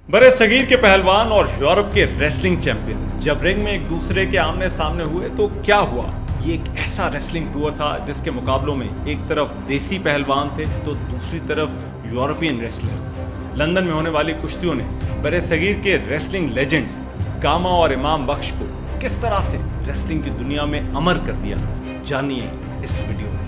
बड़े सगीर के पहलवान और यूरोप के रेसलिंग चैंपियंस जब रिंग में एक दूसरे के आमने सामने हुए तो क्या हुआ। ये एक ऐसा रेसलिंग टूर था जिसके मुकाबलों में एक तरफ देसी पहलवान थे तो दूसरी तरफ यूरोपियन रेसलर्स। लंदन में होने वाली कुश्तियों ने बड़े सगीर के रेसलिंग लेजेंड्स गामा और इमाम बख्श को किस तरह से रेसलिंग की दुनिया में अमर कर दिया, जानिए इस वीडियो में।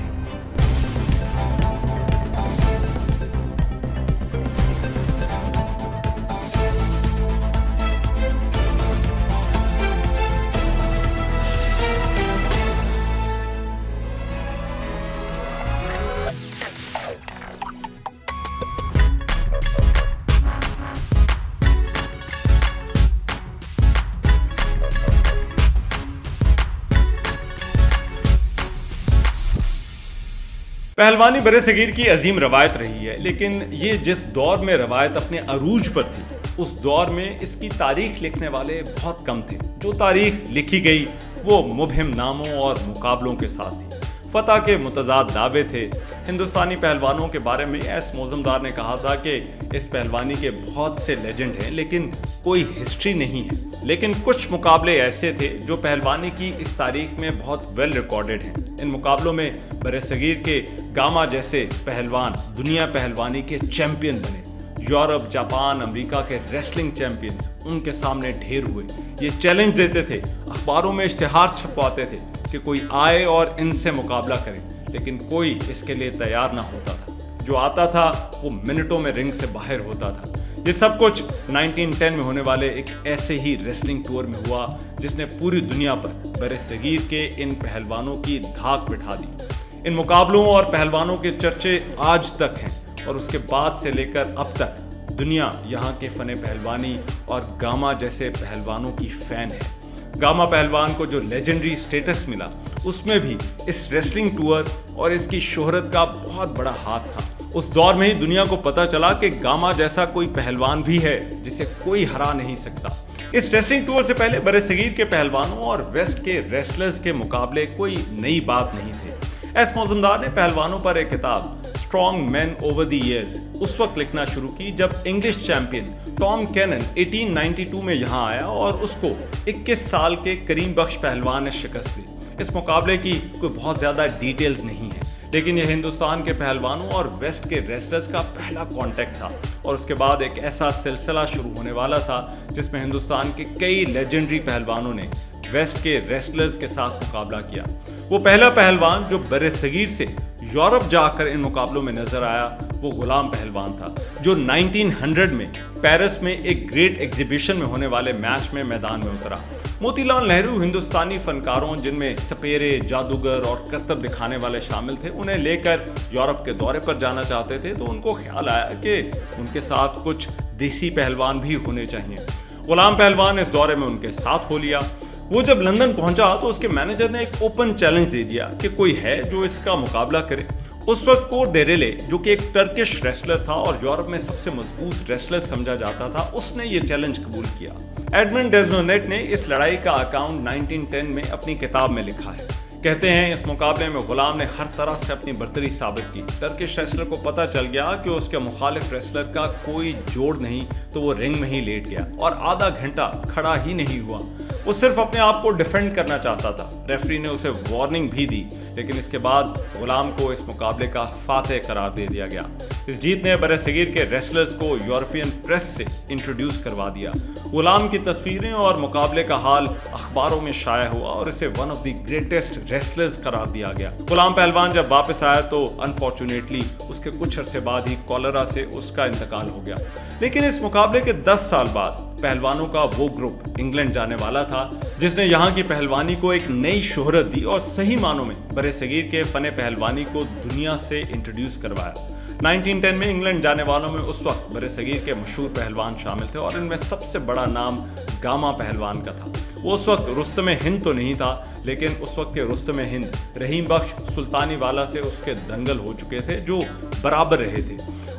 पहलवानी बड़े सगीर की अजीम रवायत रही है, लेकिन ये जिस दौर में रवायत अपने अरूज पर थी उस दौर में इसकी तारीख लिखने वाले बहुत कम थे। जो तारीख लिखी गई वो मुबहिम नामों और मुकाबलों के साथ थी। फतह के मुतजाद दावे थे। हिंदुस्तानी पहलवानों के बारे में एस मौजमदार ने कहा था कि इस पहलवानी के बहुत से लेजेंड हैं लेकिन कोई हिस्ट्री नहीं है। लेकिन कुछ मुकाबले ऐसे थे जो पहलवानी की इस तारीख में बहुत वेल रिकॉर्डेड हैं। इन मुकाबलों में बड़े सगीर के गामा जैसे पहलवान दुनिया पहलवानी के चैंपियन बने। यूरोप, जापान, अमेरिका के रेसलिंग चैंपियंस उनके सामने ढेर हुए। ये चैलेंज देते थे, अखबारों में इश्तिहार छपवाते थे कि कोई आए और इनसे मुकाबला करे, लेकिन कोई इसके लिए तैयार ना होता था। जो आता था वो मिनटों में रिंग से बाहर होता था। ये सब कुछ 1910 में होने वाले एक ऐसे ही रेसलिंग टूर में हुआ जिसने पूरी दुनिया पर बड़े सगीर के इन पहलवानों की धाक बिठा दी। इन मुकाबलों और पहलवानों के चर्चे आज तक हैं और उसके बाद से लेकर अब तक दुनिया यहाँ के फने पहलवानी और गामा जैसे पहलवानों की फैन है। गामा पहलवान को जो लेजेंडरी स्टेटस मिला उसमें भी इस रेसलिंग टूर और इसकी शोहरत का बहुत बड़ा हाथ था। उस दौर में ही दुनिया को पता चला कि गामा जैसा कोई पहलवान भी है जिसे कोई हरा नहीं सकता। इस रेसलिंग टूर से पहले बड़े सगीर के पहलवानों और वेस्ट के रेसलर्स के मुकाबले कोई नई बात नहीं थे। एस मौजमदार ने पहलवानों पर एक किताब strong man over the years उस वक्त लिखना शुरू की जब इंग्लिश चैंपियन टॉम कैनन 1892 में यहाँ आया और उसको 21 साल के करीम बख्श पहलवान ने शिकस्त दी। इस मुकाबले की कोई बहुत ज़्यादा डिटेल्स नहीं है, लेकिन यह हिंदुस्तान के पहलवानों और वेस्ट के रेसलर्स का पहला कांटेक्ट था और उसके बाद एक ऐसा सिलसिला शुरू होने वाला था जिसमें हिंदुस्तान के कई लेजेंडरी पहलवानों ने वेस्ट के रेसलर्स के साथ मुकाबला किया। वो पहला पहलवान जो बड़े सगीर से यूरोप जाकर इन मुकाबलों में नजर आया वो गुलाम पहलवान था, जो 1900 में पेरिस में एक ग्रेट एग्जीबिशन में होने वाले मैच में मैदान में उतरा। मोतीलाल नेहरू हिंदुस्तानी फनकारों जिनमें सपेरे, जादूगर और करतब दिखाने वाले शामिल थे उन्हें लेकर यूरोप के दौरे पर जाना चाहते थे, तो उनको ख्याल आया कि उनके साथ कुछ देसी पहलवान भी होने चाहिए। गुलाम पहलवान इस दौरे में उनके साथ हो लिया। वो जब लंदन पहुंचा तो उसके मैनेजर ने एक ओपन चैलेंज दे दिया कि कोई है जो इसका मुकाबला करे। उस वक्त कोर देरेले जो कि एक टर्किश रेसलर था और यूरोप में सबसे मजबूत रेसलर समझा जाता था, उसने ये चैलेंज कबूल किया। एडमंड डेजनोनेट ने इस लड़ाई का अकाउंट 1910 में अपनी किताब में लिखा है। कहते हैं इस मुकाबले में गुलाम ने हर तरह से अपनी बर्तरी साबित की। टर्किश रेसलर को पता चल गया कि उसके मुखालिफ रेसलर का कोई जोड़ नहीं, तो वो रिंग में ही लेट गया और आधा घंटा खड़ा ही नहीं हुआ। वो सिर्फ अपने आप को डिफेंड करना चाहता था। रेफरी ने उसे वार्निंग भी दी, लेकिन इसके बाद गुलाम को इस मुकाबले का फातेह करार दे दिया गया। इस जीत ने बड़े सगीर के रेसलर्स को यूरोपियन प्रेस से इंट्रोड्यूस करवा दिया। गुलाम की तस्वीरें और मुकाबले का हाल अखबारों में शाया हुआ और इसे one of the greatest wrestlers करार दिया गया। गुलाम पहलवान जब वापस आया तो अनफॉर्चुनेटली उसके कुछ अरसे बाद ही कॉलरा से उसका इंतकाल हो गया। लेकिन इस मुकाबले के 10 साल बाद पहलवानों का वो ग्रुप इंग्लैंड जाने वाला था जिसने यहाँ की पहलवानी को एक नई शोहरत दी और सही मानों में बड़े सगीर के फने पहलवानी को दुनिया से इंट्रोड्यूस करवाया। 1910 में इंग्लैंड जाने वालों में उस वक्त बड़े सगीर के मशहूर पहलवान शामिल थे और इनमें सबसे बड़ा नाम गामा पहलवान का था। वो उस वक्त रुस्तम हिंद तो नहीं था, लेकिन उस वक्त के रुस्तम हिंद रहीम बख्श सुल्तानी वाला से उसके दंगल हो चुके थे जो बराबर रहे थे।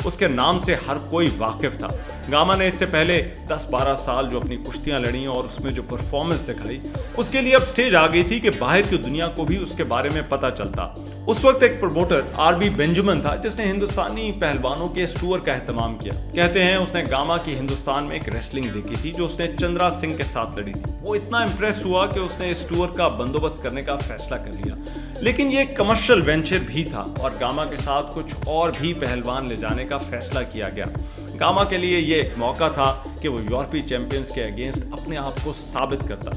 उसके नाम से हर कोई वाकिफ था। गामा ने इससे पहले 10-12 साल जो अपनी कुश्तियां लड़ी और उसमें जो परफॉर्मेंस दिखाई, उसके लिए अब स्टेज आ गई थी कि बाहर की दुनिया को भी उसके बारे में पता चलता। उस वक्त एक प्रमोटर आरबी बेंजामिन था जिसने हिंदुस्तानी पहलवानों के इस टूर का एहतमाम किया। कहते हैं उसने गामा की हिंदुस्तान में एक रेसलिंग देखी थी जो उसने चंद्रा सिंह के साथ लड़ी थी। वो इतना इम्प्रेस हुआ कि उसने इस टूर का बंदोबस्त करने का फैसला कर लिया। लेकिन ये कमर्शियल वेंचर भी था और गामा के साथ कुछ और भी पहलवान ले जाने का फैसला किया गया। गामा के लिए ये एक मौका था कि वो यूरोपीय चैंपियंस के अगेंस्ट अपने आप को साबित करता।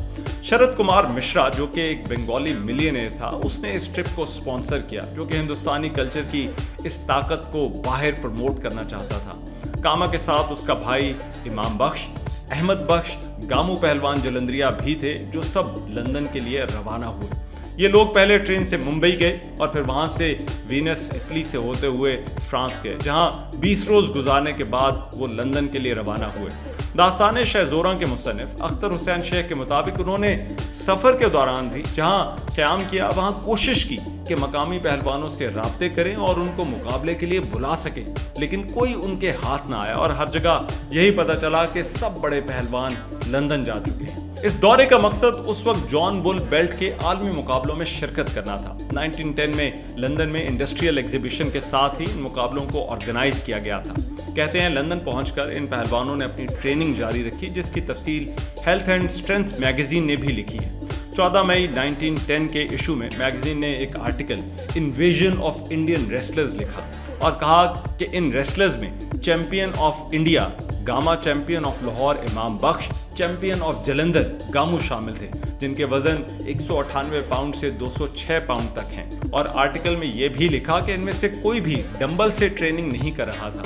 शरद कुमार मिश्रा जो कि एक बंगाली मिलियनेयर था, उसने इस ट्रिप को स्पॉन्सर किया जो कि हिंदुस्तानी कल्चर की इस ताकत को बाहर प्रमोट करना चाहता था। गामा के साथ उसका भाई इमाम बख्श, अहमद बख्श, गामू पहलवान जलंधरिया भी थे जो सब लंदन के लिए रवाना हुए। ये लोग पहले ट्रेन से मुंबई गए और फिर वहां से वीनस इटली से होते हुए फ्रांस गए, जहां 20 रोज गुजारने के बाद वो लंदन के लिए रवाना हुए। दास्तान शहज़ोरा के मुसन्निफ अख्तर हुसैन शेख के मुताबिक उन्होंने सफ़र के दौरान भी जहां क़याम किया वहां कोशिश की कि मकामी पहलवानों से राब्ते करें और उनको मुकाबले के लिए बुला सकें, लेकिन कोई उनके हाथ ना आया और हर जगह यही पता चला कि सब बड़े पहलवान लंदन जा चुके हैं। इस दौरे का मकसद उस वक्त जॉन बुल बेल्ट के आलमी मुकाबलों में शिरकत करना था। 1910 में लंदन में इंडस्ट्रियल एग्जीबिशन के साथ ही इन मुकाबलों को ऑर्गेनाइज किया गया था। कहते हैं लंदन पहुंचकर इन पहलवानों ने अपनी ट्रेनिंग जारी रखी, जिसकी तफसील हेल्थ एंड स्ट्रेंथ मैगजीन ने भी लिखी है। 14 मई 1910 के इशू में मैगजीन ने एक article invasion of Indian wrestlers लिखा और कहा कि इन रेसलर्स में champion of India gamma, champion of Lahore इमाम बख्श, चैंपियन ऑफ जलंधर गामू शामिल थे, जिनके वजन 198 पाउंड से 206 पाउंड तक हैं। और आर्टिकल में यह भी लिखा कि इनमें से कोई भी डंबल से ट्रेनिंग नहीं कर रहा था।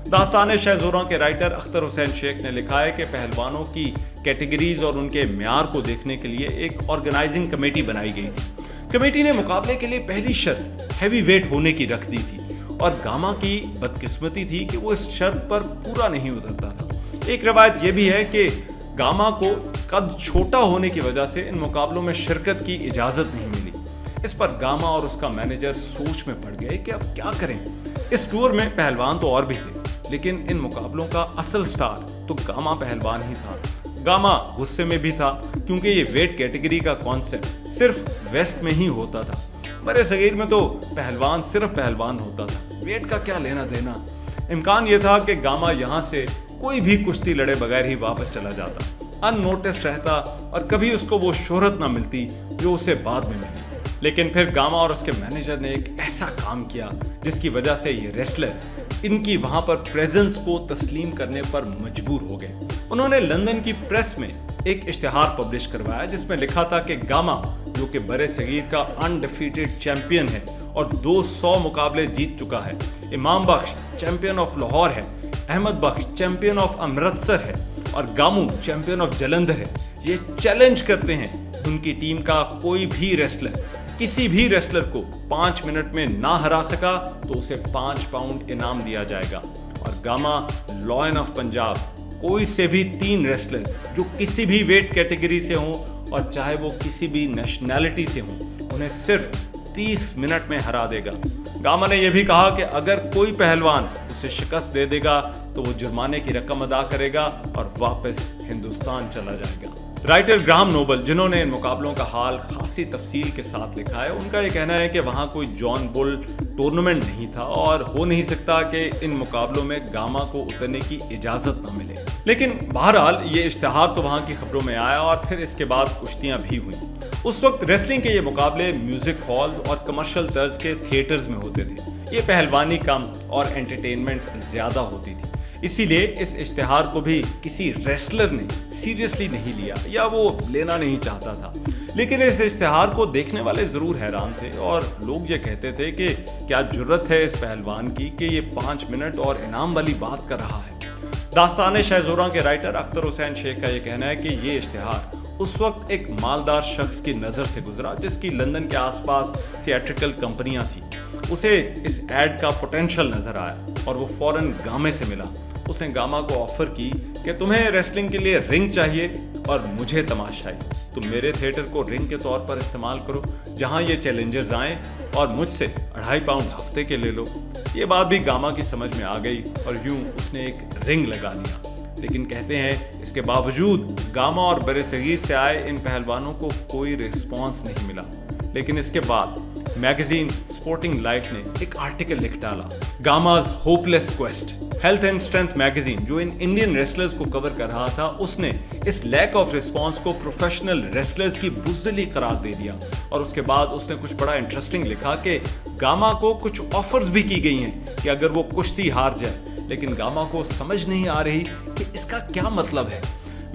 दास्तान शहज़ोरा के राइटर अख्तर हुसैन शेख ने लिखा है कि पहलवानों की कैटेगरीज और उनके म्यार को देखने के लिए एक ऑर्गेनाइजिंग कमेटी बनाई गई थी। कमेटी ने मुकाबले के लिए पहली शर्त हैवी वेट होने की रख दी थी और गामा की बदकिस्मती थी कि वो इस शर्त पर पूरा नहीं उतरता था। एक रवायत यह भी है कि गामा को कद छोटा होने की वजह से इन मुकाबलों में शिरकत की इजाज़त नहीं मिली। इस पर गामा और उसका मैनेजर सोच में पड़ गए कि अब क्या करें। इस टूर में पहलवान तो और भी थे, लेकिन इन मुकाबलों का असल स्टार तो गामा पहलवान ही था। गामा गुस्से में भी था क्योंकि ये वेट कैटेगरी का कॉन्सेप्ट सिर्फ वेस्ट में ही होता था। बड़े सगीर में तो पहलवान सिर्फ पहलवान होता था, वेट का क्या लेना देना। इम्कान ये था कि गामा यहाँ से कोई भी कुश्ती लड़े बगैर ही वापस चला जाता, अननोटिस्ड रहता और कभी उसको वो शोहरत ना मिलती जो उसे बाद में मिली। लेकिन फिर गामा और उसके मैनेजर ने एक ऐसा काम किया जिसकी वजह से ये रेसलर इनकी वहां पर प्रेजेंस को तस्लीम करने पर मजबूर हो गए। उन्होंने लंदन की प्रेस में एक इश्तिहार पब्लिश करवाया जिसमें लिखा था कि गामा जो कि बड़े सगीर का अनडिफीटेड चैंपियन है और 200 मुकाबले जीत चुका है, इमाम बख्श चैंपियन ऑफ लाहौर है, अहमद बख्श चैंपियन ऑफ अमृतसर है और गामू चैंपियन ऑफ जलंधर है। ये चैलेंज करते हैं उनकी टीम का कोई भी रेसलर किसी भी रेसलर को 5 मिनट में ना हरा सका तो उसे 5 पाउंड इनाम दिया जाएगा। और गामा लॉयन ऑफ पंजाब कोई से भी 3 रेसलर्स जो किसी भी वेट कैटेगरी से हों और चाहे वो किसी भी नेशनैलिटी से हों, उन्हें सिर्फ 30 मिनट में हरा देगा। गामा ने यह भी कहा कि अगर कोई पहलवान उसे शिकस्त दे देगा तो वो जुर्माने की रकम अदा करेगा और वापस हिंदुस्तान चला जाएगा। राइटर ग्राहम नोबल, जिन्होंने इन मुकाबलों का हाल खासी तफसील के साथ लिखा है, उनका ये कहना है कि वहाँ कोई जॉन बुल टूर्नामेंट नहीं था और हो नहीं सकता कि इन मुकाबलों में गामा को उतरने की इजाज़त न मिले। लेकिन बहरहाल ये इश्तिहार तो वहाँ की खबरों में आया और फिर इसके बाद कुश्तियाँ भी हुई। उस वक्त रेसलिंग के ये मुकाबले म्यूजिक हॉल और कमर्शियल तर्ज के थिएटर्स में होते थे। ये पहलवानी कम और एंटरटेनमेंट ज़्यादा होती थी, इसीलिए इस इश्तिहार को भी किसी रेसलर ने सीरियसली नहीं लिया या वो लेना नहीं चाहता था। लेकिन इस इश्तिहार को देखने वाले ज़रूर हैरान थे और लोग ये कहते थे कि क्या जुर्रत है इस पहलवान की कि ये 5 मिनट और इनाम वाली बात कर रहा है। दास्तान शहज़ोरा के राइटर अख्तर हुसैन शेख का ये कहना है कि ये इश्तिहार उस वक्त एक मालदार शख्स की नज़र से गुजरा जिसकी लंदन के आसपास थिएट्रिकल कंपनियां थी। उसे इस एड का पोटेंशियल नज़र आया और वो फौरन गामे से मिला। उसने गामा को ऑफर की कि तुम्हें रेसलिंग के लिए रिंग चाहिए और मुझे तमाशाई। तुम मेरे थिएटर को रिंग के तौर पर इस्तेमाल करो जहां ये चैलेंजर्स आएँ और मुझसे 2.5 पाउंड हफ्ते के ले लो। ये बात भी गामा की समझ में आ गई और यूं उसने एक रिंग लगा लिया। लेकिन कहते हैं इसके बावजूद गामा और बरे सगीर से आए इन पहलवानों को कोई रिस्पॉन्स नहीं मिला। लेकिन इसके बाद मैगजीन स्पोर्टिंग लाइफ ने एक आर्टिकल लिख डाला, Gama's hopeless quest. Health and strength magazine जो इन इंडियन रेसलर्स को कवर कर रहा था, उसने इस लैक ऑफ रिस्पांस को प्रोफेशनल रेसलर्स की बुज़दिली करार दे दिया। और उसके बाद उसने कुछ बड़ा इंटरेस्टिंग लिखा कि गामा को कुछ ऑफर्स भी की गई हैं कि अगर वो कुश्ती हार जाए, लेकिन गामा को समझ नहीं आ रही कि इसका क्या मतलब है।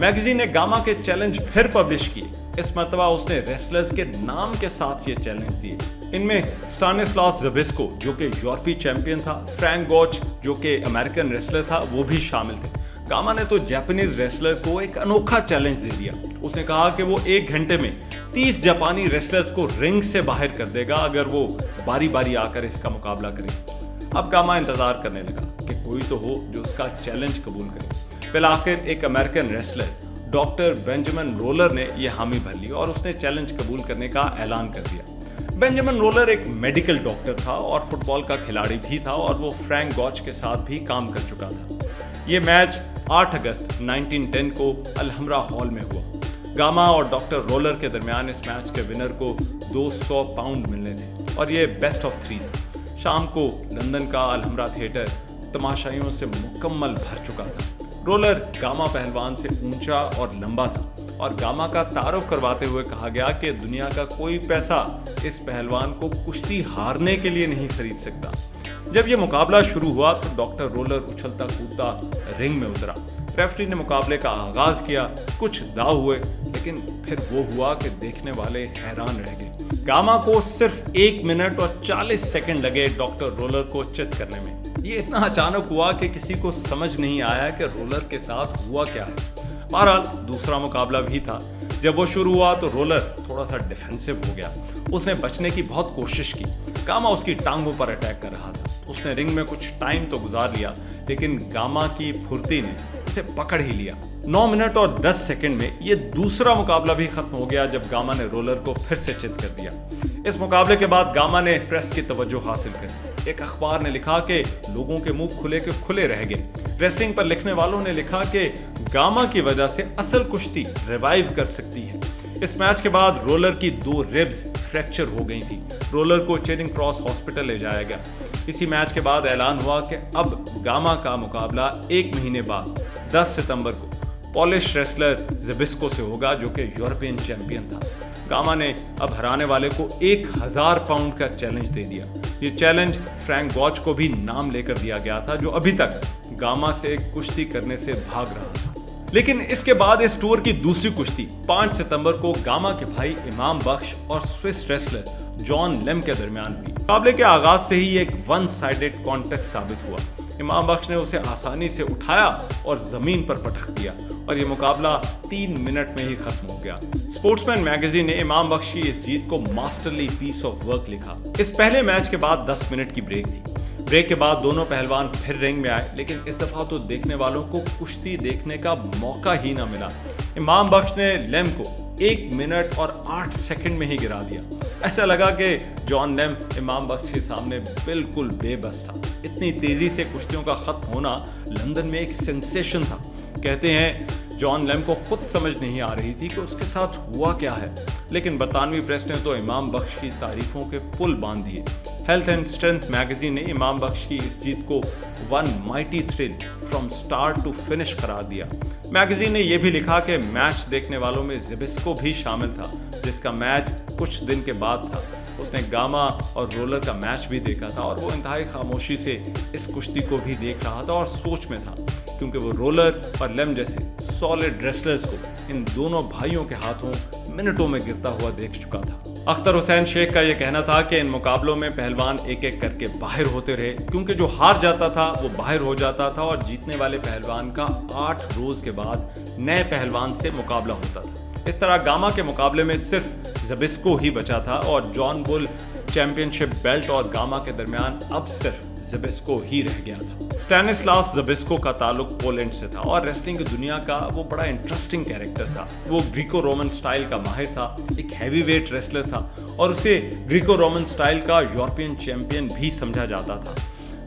मैगजीन ने गामा के चैलेंज फिर पब्लिश किए। इस मर्तबा उसने रेसलर्स के नाम के साथ ये चैलेंज दिए। इनमें स्टानिस्लास ज़बिस्को जो कि यूरोपीय चैंपियन था, फ्रैंक गॉच जो कि अमेरिकन रेसलर था, वो भी शामिल थे। गामा ने तो जापानीज रेसलर को एक अनोखा चैलेंज दे दिया। उसने कहा कि वो 1 घंटे में 30 जापानी रेसलर्स को रिंग से बाहर कर देगा अगर वो बारी बारी आकर इसका मुकाबला करे। अब गामा इंतजार करने लगा कि कोई तो हो जो उसका चैलेंज कबूल करे। फिर आखिर एक American wrestler doctor Benjamin roller ने यह हामी भर ली और उसने चैलेंज कबूल करने का ऐलान कर दिया। बेंजामिन रोलर एक मेडिकल डॉक्टर था और फुटबॉल का खिलाड़ी भी था और वो फ्रैंक गॉच के साथ भी काम कर चुका था। ये मैच 8 अगस्त 1910 को अलहमरा हॉल में हुआ। गामा और डॉक्टर रोलर के दरमियान इस मैच के विनर को 200 पाउंड मिलने थे और ये बेस्ट ऑफ 3 था। शाम को लंदन का अलहमरा थिएटर तमाशाइयों से मुकम्मल भर चुका था। रोलर गामा पहलवान से ऊंचा और लंबा था और गामा का तारुफ करवाते हुए कहा गया कि दुनिया का कोई पैसा इस पहलवान को कुश्ती हारने के लिए नहीं खरीद सकता। जब यह मुकाबला शुरू हुआ तो डॉक्टर रोलर उछलता कूदता रिंग में उतरा। रेफरी ने मुकाबले का आगाज किया। कुछ दाव हुए, लेकिन फिर वो हुआ कि देखने वाले हैरान रह गए। गामा को सिर्फ 1 मिनट और 40 सेकंड लगे डॉक्टर रोलर को चित करने में। ये इतना अचानक हुआ कि किसी को समझ नहीं आया कि रोलर के साथ हुआ क्या है। बहरहाल दूसरा मुकाबला भी था। जब वो शुरू हुआ तो रोलर थोड़ा सा डिफेंसिव हो गया। उसने बचने की बहुत कोशिश की। गामा उसकी टांगों पर अटैक कर रहा था। उसने रिंग में कुछ टाइम तो गुजार लिया, लेकिन गामा की फुर्ती ने उसे पकड़ ही लिया। 9 मिनट और 10 सेकंड में ये दूसरा मुकाबला भी खत्म हो गया जब गामा ने रोलर को फिर से चित कर दिया। इस मुकाबले के बाद गामा ने प्रेस की तवज्जो हासिल कर। एक अखबार ने लिखा कि लोगों के मुंह खुले के खुले रह गए। रेसलिंग पर लिखने वालों ने लिखा कि गामा की वजह से असल कुश्ती रिवाइव कर सकती है। इस मैच के बाद रोलर की 2 रिब्स फ्रैक्चर हो गई थी। रोलर को चेरिंग क्रॉस हॉस्पिटल ले जाया गया। इसी मैच के बाद ऐलान हुआ कि अब गामा का मुकाबला 1 महीने बाद 10 सितंबर को पॉलिश रेसलर ज़बिस्को से होगा जो कि यूरोपियन चैंपियन था। गामा ने अब हराने वाले को 1000 पाउंड का चैलेंज दे दिया। ये चैलेंज फ्रैंक गॉच को भी नाम लेकर दिया गया था जो अभी तक गामा से कुश्ती करने से भाग रहा था। लेकिन इसके बाद इस टूर की दूसरी कुश्ती 5 सितंबर को गामा के भाई इमाम बख्श और स्विस रेसलर जॉन लेम के दरमियान हुई। मुकाबले के आगाज से ही एक 1 साइडेड कॉन्टेस्ट साबित हुआ। इमाम बख्श ने उसे आसानी से उठाया और जमीन पर पटक दिया और ये मुकाबला 3 मिनट में ही खत्म हो गया। स्पोर्ट्समैन मैगजीन ने इमाम बख्श की इस जीत को मास्टरली पीस ऑफ वर्क लिखा। इस पहले मैच के बाद 10 मिनट की ब्रेक थी। ब्रेक के बाद दोनों पहलवान फिर रिंग में आए, लेकिन इस दफा तो देखने वालों को कुश्ती देखने का मौका ही ना मिला। इमाम बख्श ने लेम को 1 मिनट और 8 सेकंड में ही गिरा दिया। ऐसा लगा कि जॉन लेम इमाम बख्श के सामने बिल्कुल बेबस था। इतनी तेजी से कुश्तियों का खत्म होना लंदन में एक सेंसेशन था। कहते हैं जॉन लेम को खुद समझ नहीं आ रही थी कि उसके साथ हुआ क्या है, लेकिन बरतानवी प्रेस ने तो इमाम बख्श की तारीफों के पुल बांध दिए। हेल्थ एंड स्ट्रेंथ मैगजीन ने इमाम बख्श की इस जीत को 1 mighty thrill from start to finish करार दिया। मैगजीन ने यह भी लिखा कि मैच देखने वालों में ज़बिस्को भी शामिल था, जिसका मैच कुछ दिन के बाद था। उसने गामा और रोलर का मैच भी देखा था और वो इंतहाई खामोशी से इस कुश्ती को भी देख रहा था और सोच में था, क्योंकि वो रोलर और लेम जैसे सॉलिड रेसलर्स को इन दोनों भाइयों के हाथों मिनटों में गिरता हुआ देख चुका था। अख्तर हुसैन शेख का यह कहना था कि इन मुकाबलों में पहलवान एक एक करके बाहर होते रहे, क्योंकि जो हार जाता था वो बाहर हो जाता था और जीतने वाले पहलवान का 8 रोज के बाद नए पहलवान से मुकाबला होता था। इस तरह गामा के मुकाबले में सिर्फ ज़बिस्को ही बचा था और जॉन बुल चैंपियनशिप बेल्ट और गामा के दरमियान अब सिर्फ ज़बिस्को ही रह गया था। स्टैनिस्लास ज़बिस्को का ताल्लुक पोलैंड से था और रेसलिंग की दुनिया का वो बड़ा इंटरेस्टिंग कैरेक्टर था। वो ग्रीको रोमन स्टाइल का माहिर था, एक हैवीवेट रेसलर था और उसे ग्रीको रोमन स्टाइल का यूरोपियन चैंपियन भी समझा जाता था।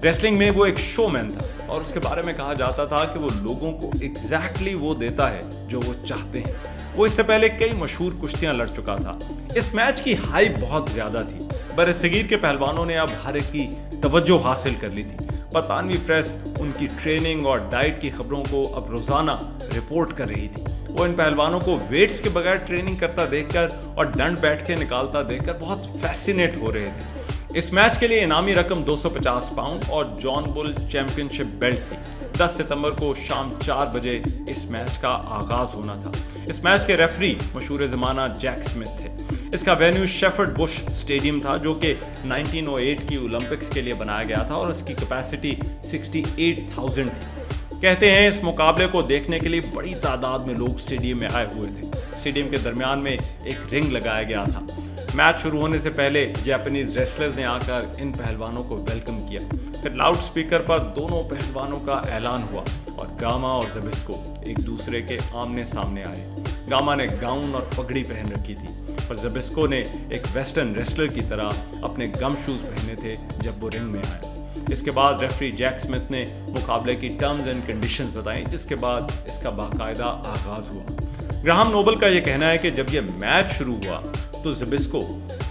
रेसलिंग में वो एक शोमैन था और उसके बारे में कहा जाता था कि वो लोगों को एग्जैक्टली वो देता है जो वो चाहते हैं। वो इससे पहले कई मशहूर कुश्तियां लड़ चुका था। इस मैच की हाइप बहुत ज्यादा थी। बरसगीर के पहलवानों ने अब हर एक की तवज्जो हासिल कर ली थी। बरतानवी प्रेस उनकी ट्रेनिंग और डाइट की खबरों को अब रोजाना रिपोर्ट कर रही थी। वो इन पहलवानों को वेट्स के बगैर ट्रेनिंग करता देखकर और दंड बैठ के निकालता देखकर बहुत फैसिनेट हो रहे थे। इस मैच के लिए इनामी रकम 250 पाउंड और जॉन बुल चैंपियनशिप बेल्ट थी। 10 सितंबर को शाम 4 बजे इस मैच का आगाज होना था। इस मैच के रेफरी मशहूर ज़माना जैक स्मिथ थे। इसका वेन्यू शेफर्ड बुश स्टेडियम था, जो कि 1908 की ओलंपिक्स के लिए बनाया गया था और उसकी कैपेसिटी 68,000 थी। कहते हैं इस मुकाबले को देखने के लिए बड़ी तादाद में लोग स्टेडियम में आए हुए थे। स्टेडियम के दरमियान में एक रिंग लगाया गया था। मैच शुरू होने से पहले जापानीज रेसलर्स ने आकर इन पहलवानों को वेलकम किया। फिर लाउड स्पीकर पर दोनों पहलवानों का ऐलान हुआ और गामा और ज़बिस्को एक दूसरे के आमने सामने आए। गामा ने गाउन और पगड़ी पहन रखी थी और ज़बिस्को ने एक वेस्टर्न रेसलर की तरह अपने गम शूज पहने थे जब वो रिंग में आए। इसके बाद रेफरी जैक स्मिथ ने मुकाबले की टर्म्स एंड कंडीशंस बताई, जिसके बाद इसका बाकायदा आगाज हुआ। ग्राहम नोबल का यह कहना है कि जब यह मैच शुरू हुआ तो ज़बिस्को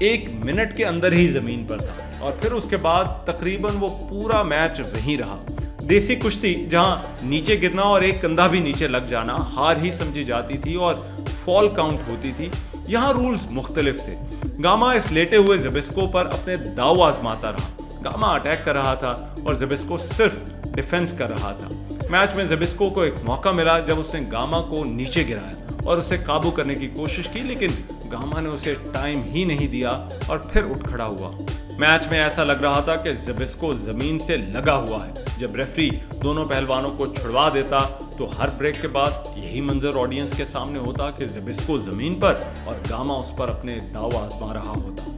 1 मिनट के अंदर ही जमीन पर था और फिर उसके बाद तकरीबन वो पूरा मैच वहीं रहा। देसी कुश्ती जहां नीचे गिरना और एक कंधा भी नीचे लग जाना हार ही समझी जाती थी और फॉल काउंट होती थी, यहाँ रूल्स मुख्तलिफ थे। गामा इस लेटे हुए ज़बिस्को पर अपने दाव आजमाता रहा। गामा अटैक कर रहा था और ज़बिस्को सिर्फ डिफेंस कर रहा था। मैच में ज़बिस्को को एक मौका मिला जब उसने गामा को नीचे गिराया और उसे काबू करने की कोशिश की, लेकिन गामा ने उसे टाइम ही नहीं दिया और फिर उठ खड़ा हुआ। मैच में ऐसा लग रहा था कि ज़बिस्को जमीन से लगा हुआ है। जब रेफरी दोनों पहलवानों को छुड़वा देता तो हर ब्रेक के बाद यही मंजर ऑडियंस के सामने होता कि ज़बिस्को जमीन पर और गामा उस पर अपने दाव आजमा रहा होता।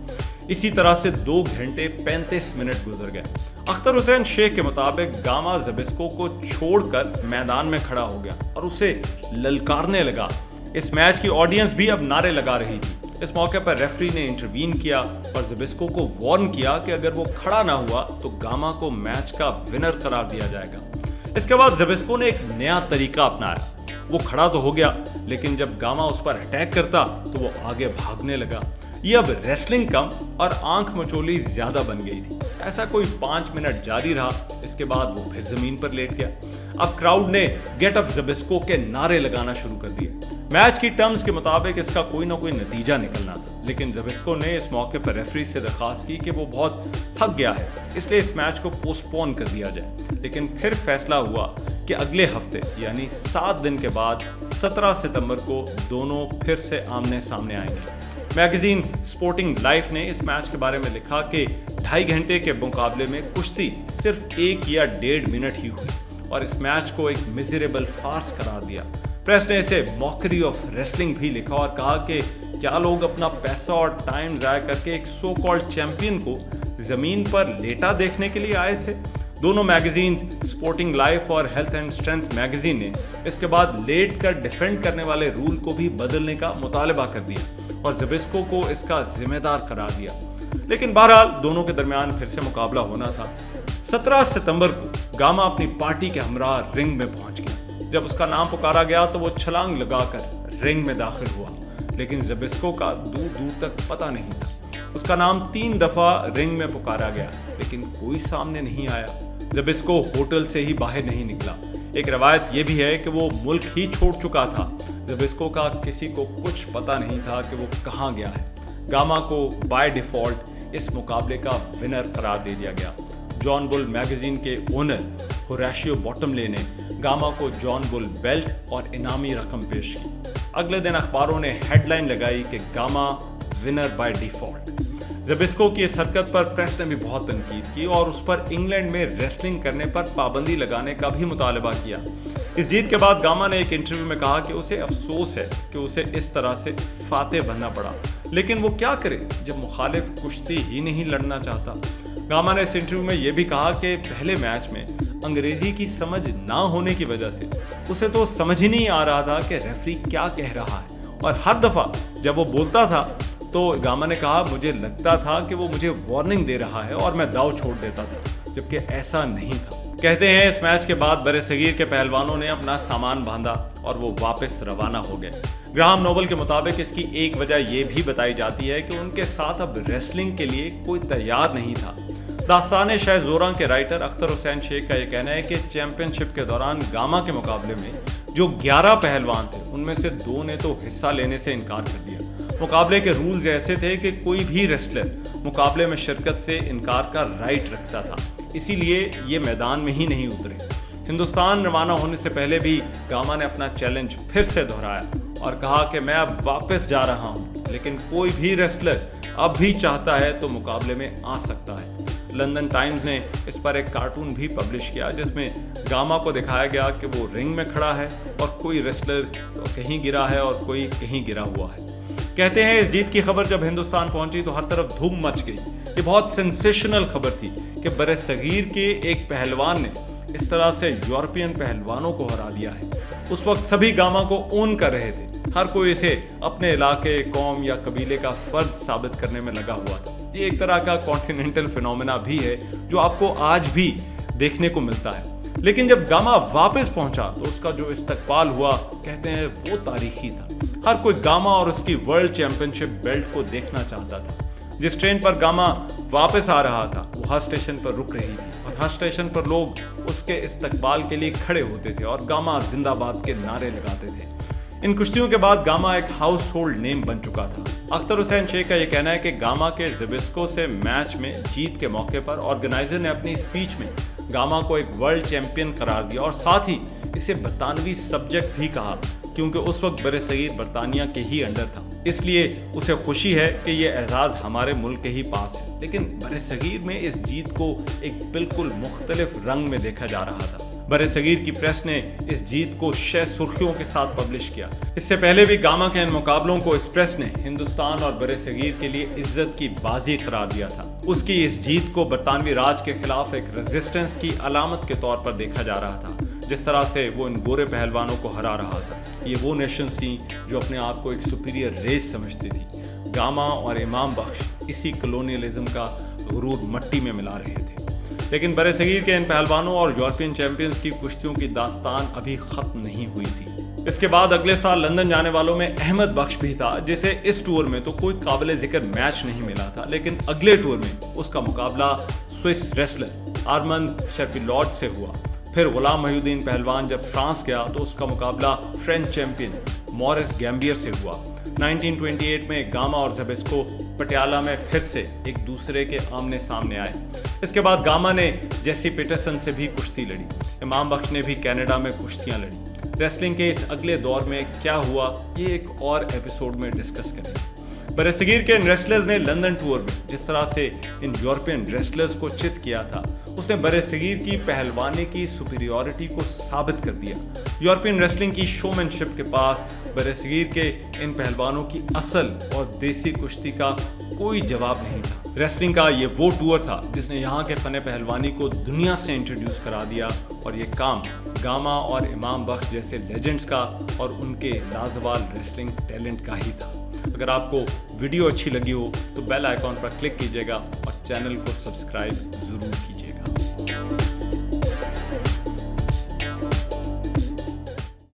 इसी तरह से 2 घंटे 35 मिनट गुजर गए। अख्तर हुसैन शेख के मुताबिक गामा ज़बिस्को को छोड़कर मैदान में खड़ा हो गया और उसे ललकारने लगा। इस मैच की ऑडियंस भी अब नारे लगा रही थी। इस मौके पर रेफरी ने इंटरवीन किया और ज़बिस्को को वार्न किया कि अगर वो खड़ा ना हुआ तो गामा को मैच का विनर करार दिया जाएगा। इसके बाद ज़बिस्को ने एक नया तरीका अपनाया। वो खड़ा तो हो गया, लेकिन जब गामा उस पर अटैक करता तो वो आगे भागने लगा। ये अब रेसलिंग कम और आंख मचोली ज्यादा बन गई थी। ऐसा कोई 5 मिनट जारी रहा। इसके बाद वो फिर जमीन पर लेट गया। अब क्राउड ने गेट अप ज़बिस्को के नारे लगाना शुरू कर दिए। मैच की टर्म्स के मुताबिक इसका कोई ना कोई नतीजा निकलना था, लेकिन ज़बिस्को ने इस मौके पर रेफरी से दरखास्त की कि वो बहुत थक गया है, इसलिए इस मैच को पोस्टपोन कर दिया जाए। लेकिन फिर फैसला हुआ कि अगले हफ्ते यानी 7 दिन के बाद 17 सितंबर को दोनों फिर से आमने सामने आएंगे। मैगजीन स्पोर्टिंग लाइफ ने इस मैच के बारे में लिखा कि 2.5 घंटे के मुकाबले में कुश्ती सिर्फ 1 या 1.5 मिनट ही हुई और इस मैच को एक मिजरेबल फार्स करार दिया। प्रेस ने इसे मॉकरी ऑफ रेसलिंग भी लिखा और कहा कि क्या लोग अपना पैसा और टाइम ज़ाया करके एक सो कॉल्ड चैंपियन को जमीन पर लेटा देखने के लिए आए थे। दोनों मैगजीन्स स्पोर्टिंग लाइफ और हेल्थ एंड स्ट्रेंथ मैगजीन ने इसके बाद लेट कर डिफेंड करने वाले रूल को भी बदलने का मुतालबा कर दिया और ज़बिस्को को इसका जिम्मेदार करार दिया। लेकिन बहरहाल दोनों के दरमियान फिर से मुकाबला होना था। 17 सितंबर को गामा अपनी पार्टी के हमरा रिंग में पहुंच गया। जब उसका नाम पुकारा गया तो वो छलांग लगाकर रिंग में दाखिल हुआ, लेकिन ज़बिस्को का दूर दूर तक पता नहीं था। उसका नाम 3 दफा रिंग में पुकारा गया, लेकिन कोई सामने नहीं आया। ज़बिस्को होटल से ही बाहर नहीं निकला। एक रवायत यह भी है कि वो मुल्क ही छोड़ चुका था। ज़बिस्को का किसी को कुछ पता नहीं था कि वो कहाँ गया है। गामा को बाय डिफॉल्ट इस मुकाबले का विनर करार दे दिया गया। जॉन बुल मैगजीन के ओनर होरेशियो बॉटमले ने गामा को जॉन बुल बेल्ट और इनामी रकम पेश की। अगले दिन अखबारों ने हेडलाइन लगाई कि गामा विनर बाय डिफॉल्ट। ज़बिस्को की इस हरकत पर प्रेस ने भी बहुत तनकीद की और उस पर इंग्लैंड में रेसलिंग करने पर पाबंदी लगाने का भी मुतालबा किया। इस जीत के बाद गामा ने एक इंटरव्यू में कहा कि उसे अफसोस है कि उसे इस तरह से फातेह बनना पड़ा, लेकिन वो क्या करे जब मुखालिफ कुश्ती ही नहीं लड़ना चाहता। गामा ने इस इंटरव्यू में यह भी कहा कि पहले मैच में अंग्रेजी की समझ ना होने की वजह से उसे तो समझ ही नहीं आ रहा था कि रेफरी क्या कह रहा है, और हर दफा जब वो बोलता था तो गामा ने कहा मुझे लगता था कि वो मुझे वार्निंग दे रहा है और मैं दाव छोड़ देता था, जबकि ऐसा नहीं था। कहते हैं इस मैच के बाद बरसगीर के पहलवानों ने अपना सामान बांधा और वो वापस रवाना हो गए। ग्राहम नोबल के मुताबिक इसकी एक वजह ये भी बताई जाती है कि उनके साथ अब रेसलिंग के लिए कोई तैयार नहीं था। दास्तान शाह ज़ोरा के राइटर अख्तर हुसैन शेख का यह कहना है कि चैंपियनशिप के दौरान गामा के मुकाबले में जो 11 पहलवान थे उनमें से 2 ने तो हिस्सा लेने से इनकार कर दिया। मुकाबले के रूल्स ऐसे थे कि कोई भी रेसलर मुकाबले में शिरकत से इनकार का राइट रखता था, इसीलिए ये मैदान में ही नहीं उतरे। हिंदुस्तान रवाना होने से पहले भी गामा ने अपना चैलेंज फिर से दोहराया और कहा कि मैं अब वापस जा रहा हूँ, लेकिन कोई भी रेसलर अब भी चाहता है तो मुकाबले में आ सकता है। लंदन टाइम्स ने इस पर एक कार्टून भी पब्लिश किया जिसमें गामा को दिखाया गया कि वो रिंग में खड़ा है और कोई रेसलर तो कहीं गिरा है और कोई कहीं गिरा हुआ है। कहते हैं इस जीत की खबर जब हिंदुस्तान पहुंची तो हर तरफ धूम मच गई। ये बहुत सेंसेशनल खबर थी कि बरसगीर के एक पहलवान ने इस तरह से यूरोपियन पहलवानों को हरा दिया है। उस वक्त सभी गामा को ओन कर रहे थे, हर कोई इसे अपने इलाके, कौम या कबीले का फर्द साबित करने में लगा हुआ था। ये एक तरह का कॉन्टिनेंटल फिनोमेना भी है जो आपको आज भी देखने को मिलता है। लेकिन जब गामा वापस पहुंचा तो उसका जो इस्तकबाल हुआ कहते हैं वो तारीखी था। हर कोई गामा और उसकी वर्ल्ड चैंपियनशिप बेल्ट को देखना चाहता था। जिस ट्रेन पर गामा वापस आ रहा था वो हर स्टेशन पर रुक रही थी और हर स्टेशन पर लोग उसके इस्तकबाल के लिए खड़े होते थे और गामा जिंदाबाद के नारे लगाते थे। इन कुश्तियों के बाद गामा एक हाउस होल्ड नेम बन चुका था। अख्तर हुसैन शेख का यह कहना है कि गामा के ज़िबिस्को से मैच में जीत के मौके पर ऑर्गेनाइजर ने अपनी स्पीच में गामा को एक वर्ल्ड चैंपियन करार दिया और साथ ही इसे बरतानवी सब्जेक्ट भी कहा, क्योंकि उस वक्त बरसगीर बरतानिया के ही अंडर था। इसलिए उसे खुशी है कि ये एजाज़ हमारे मुल्क के ही पास है। लेकिन बरसगीर में इस जीत को एक बिल्कुल मुख्तलिफ रंग में देखा जा रहा था। बरसगीर की प्रेस ने इस जीत को 6 सुर्खियों के साथ पब्लिश किया। इससे पहले भी गामा के इन मुकाबलों को इस प्रेस ने हिंदुस्तान और बरसगीर के लिए इज्जत की बाजी करार दिया था। उसकी इस जीत को बरतानवी राज के खिलाफ एक रेजिस्टेंस की अलामत के तौर पर देखा जा रहा था। जिस तरह से वो इन गोरे पहलवानों को हरा रहा था, ये वो नेशंस थी जो अपने आप को एक सुपीरियर रेस समझती थी। गामा और इमाम बख्श इसी कॉलोनियलिज्म का गुरूर मट्टी में मिला रहे थे। लेकिन बरसगीर के इन पहलवानों और यूरोपियन चैंपियंस की कुश्तियों की दास्तान अभी खत्म नहीं हुई थी। इसके बाद अगले साल लंदन जाने वालों में अहमद बख्श भी था, जिसे इस टूर में तो कोई काबिल जिक्र मैच नहीं मिला था, लेकिन अगले टूर में उसका मुकाबला स्विस रेसलर आर्मंद शर्पिलॉट से हुआ। फिर गुलाम मोहिउद्दीन पहलवान जब फ्रांस गया तो उसका मुकाबला फ्रेंच चैंपियन मॉरिस गैम्बियर से हुआ। 1928 में गामा और ज़िबिस्को पटियाला में फिर से एक दूसरे के आमने सामने आए। इसके बाद गामा ने जेसी पीटरसन से भी कुश्ती लड़ी। इमाम बख्श ने भी कनाडा में कुश्तियां लड़ी। रेसलिंग के इस अगले दौर में क्या हुआ ये एक और एपिसोड में डिस्कस करेंगे। बरसगीर के इन रेसलर्स ने लंदन टूर में जिस तरह से इन यूरोपियन रेसलर्स को चित किया था, उसने बरसगीर की पहलवानी की सुपीरियॉरिटी को साबित कर दिया। यूरोपियन रेसलिंग की शोमैनशिप के पास बरसगीर के इन पहलवानों की असल और देसी कुश्ती का कोई जवाब नहीं था। रेसलिंग का ये वो टूर था जिसने यहाँ के फन पहलवानी को दुनिया से इंट्रोड्यूस करा दिया और ये काम गामा और इमाम बख्श जैसे लेजेंड्स का और उनके लाजवाब रेसलिंग टैलेंट का ही था। अगर आपको वीडियो अच्छी लगी हो तो बेल आइकॉन पर क्लिक कीजिएगा और चैनल को सब्सक्राइब ज़रूर कीजिएगा।